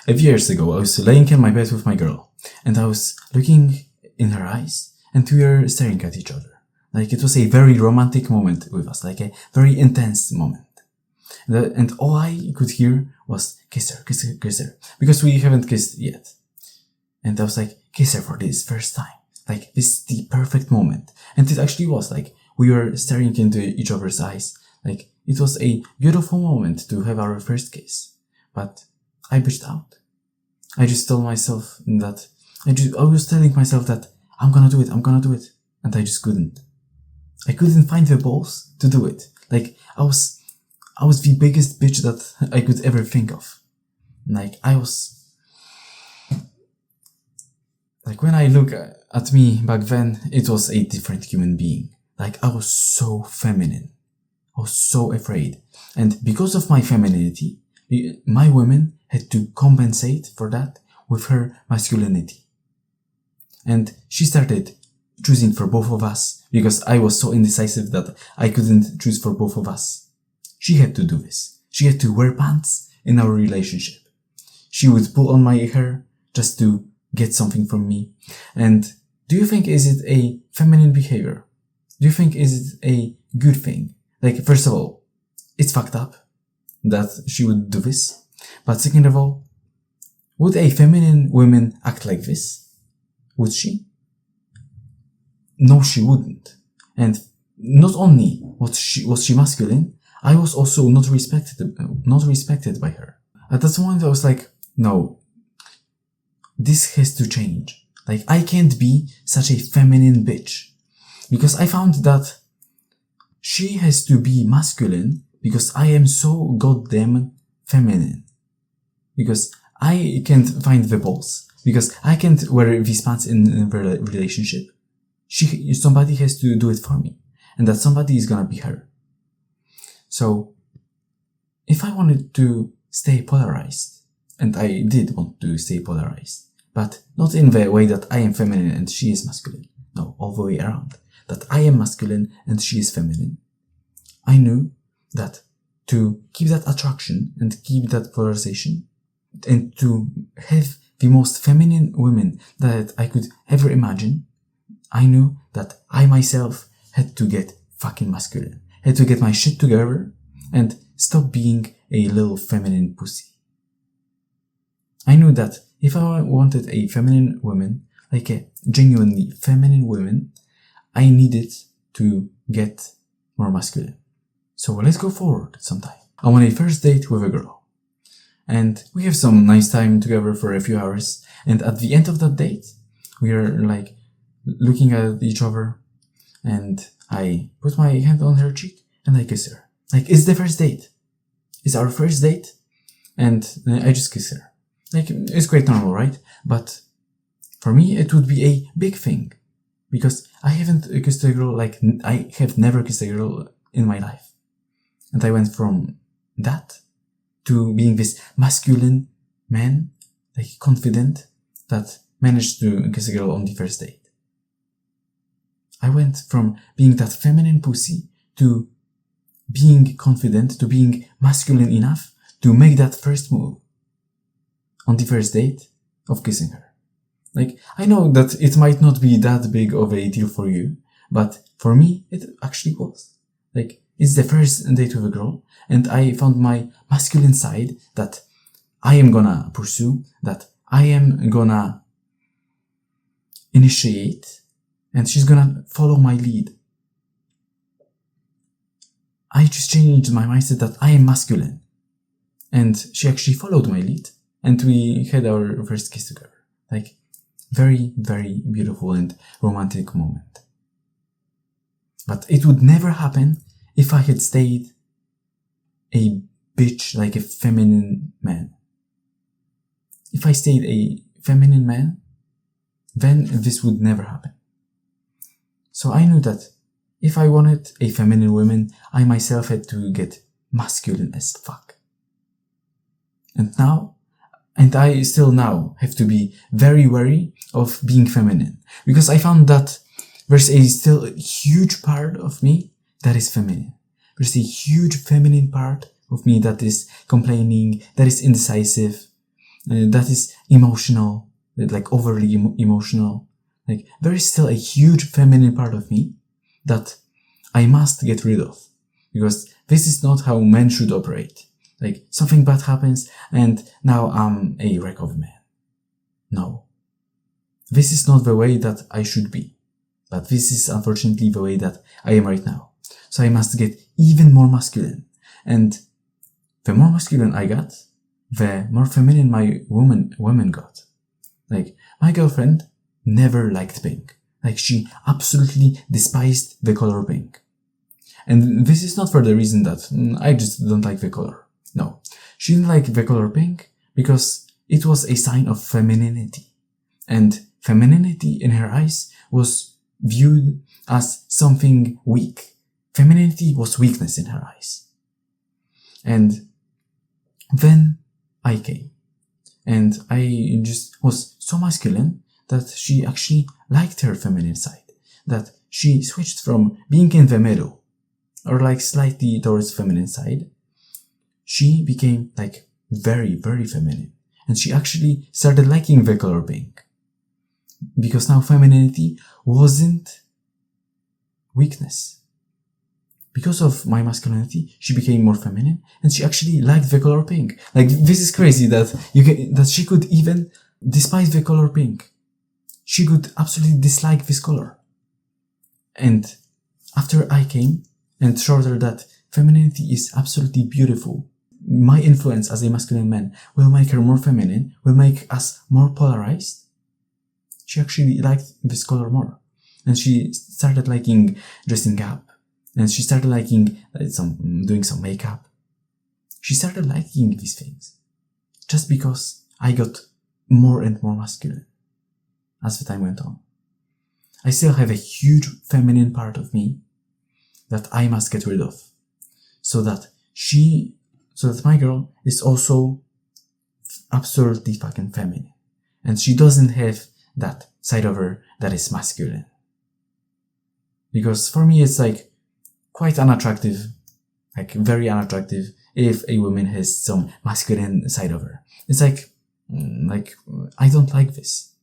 A few years ago, I was laying in my bed with my girl, and I was looking in her eyes, and we were staring at each other. Like, it was a very romantic moment with us, like a very intense moment. And all I could hear was, kiss her, kiss her, kiss her. Because we haven't kissed yet. And I was like, kiss her for this first time. Like, this is the perfect moment. And it actually was, like, we were staring into each other's eyes. Like, it was a beautiful moment to have our first kiss. But I bitched out. I just told myself that, I was telling myself that I'm gonna do it. And I just couldn't. I couldn't find the balls to do it. Like, I was the biggest bitch that I could ever think of. Like, like, when I look at me back then, it was a different human being. Like, I was so feminine. I was so afraid. And because of my femininity, my woman had to compensate for that with her masculinity. And she started choosing for both of us because I was so indecisive that I couldn't choose for both of us. She had to do this. She had to wear pants in our relationship. She would pull on my hair just to get something from me. And do you think is it a feminine behavior? Do you think is it a good thing? Like, first of all, it's fucked up that she would do this. But second of all, would a feminine woman act like this? Would she? No, she wouldn't. And not only was she masculine, I was also not respected by her. At that moment, I was like, no, this has to change. Like, I can't be such a feminine bitch. Because I found that she has to be masculine because I am so goddamn feminine. Because I can't find the balls. Because I can't wear these pants in a relationship. Somebody has to do it for me. And that somebody is gonna be her. So, if I wanted to stay polarized, and I did want to stay polarized, but not in the way that I am feminine and she is masculine. No, all the way around. That I am masculine and she is feminine. I knew that to keep that attraction and keep that polarization and to have the most feminine women that I could ever imagine, I knew that I myself had to get fucking masculine. Had to get my shit together and stop being a little feminine pussy. I knew that if I wanted a feminine woman, like a genuinely feminine woman, I needed to get more masculine. So let's go forward sometime. I want a first date with a girl. And we have some nice time together for a few hours. And at the end of that date, we are like looking at each other. And I put my hand on her cheek and I kiss her. Like, it's the first date. It's our first date. And I just kiss her. Like, it's quite normal, right? But for me, it would be a big thing. Because I haven't kissed a girl, like, I have never kissed a girl in my life. And I went from that to being this masculine man, like confident, that managed to kiss a girl on the first date. I went from being that feminine pussy to being confident, to being masculine enough to make that first move on the first date of kissing her. Like, I know that it might not be that big of a deal for you, but for me, it actually was. Like, it's the first date with a girl, and I found my masculine side that I am gonna pursue, that I am gonna initiate, and she's gonna follow my lead. I just changed my mindset that I am masculine. And she actually followed my lead, and we had our first kiss together. Like, very, very beautiful and romantic moment. But it would never happen if I had stayed a bitch, like a feminine man. If I stayed a feminine man, then this would never happen. So I knew that if I wanted a feminine woman, I myself had to get masculine as fuck. And I still now have to be very wary of being feminine. Because I found that there's a still huge part of me that is feminine. There's a huge feminine part of me that is complaining, that is indecisive, that is emotional, like overly emotional. Like there is still a huge feminine part of me that I must get rid of, because this is not how men should operate. Like something bad happens and now I'm a wreck of man. No. This is not the way that I should be. But this is unfortunately the way that I am right now. So I must get even more masculine. And the more masculine I got, the more feminine my woman got. Like, my girlfriend never liked pink. Like, she absolutely despised the color pink. And this is not for the reason that I just don't like the color. No. She didn't like the color pink because it was a sign of femininity. And femininity in her eyes was viewed as something weak. Femininity was weakness in her eyes. And then I came. And I just was so masculine that she actually liked her feminine side. That she switched from being in the middle, or like slightly towards feminine side. She became like very, very feminine. And she actually started liking the color pink. Because now femininity wasn't weakness. Because of my masculinity, she became more feminine, and she actually liked the color pink. Like, this is crazy that that she could even despise the color pink. She could absolutely dislike this color. And after I came and showed her that femininity is absolutely beautiful, my influence as a masculine man will make her more feminine, will make us more polarized. She actually liked this color more. And she started liking dressing up. And she started liking doing some makeup. She started liking these things. Just because I got more and more masculine as the time went on. I still have a huge feminine part of me that I must get rid of. So that my girl is also absolutely fucking feminine. And she doesn't have that side of her that is masculine. Because for me it's like quite unattractive, like very unattractive, if a woman has some masculine side of her. It's like I don't like this.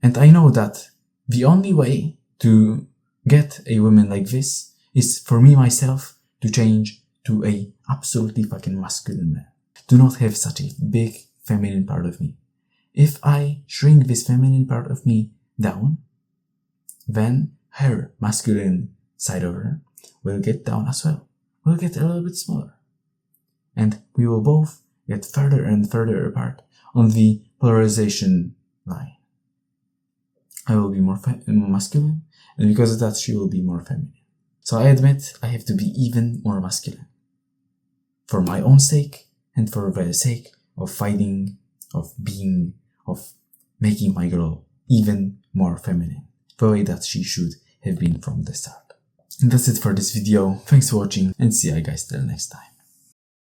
And I know that the only way to get a woman like this is for me myself to change to a absolutely fucking masculine man. Do not have such a big feminine part of me. If I shrink this feminine part of me down, then her masculine side of her will get down as well. Will get a little bit smaller. And we will both get further and further apart on the polarization line. I will be more masculine, and because of that, she will be more feminine. So I admit I have to be even more masculine. For my own sake, and for the sake of fighting, of being, of making my girl even more feminine. The way that she should have been from the start. And that's it for this video. Thanks for watching, and see you guys till next time.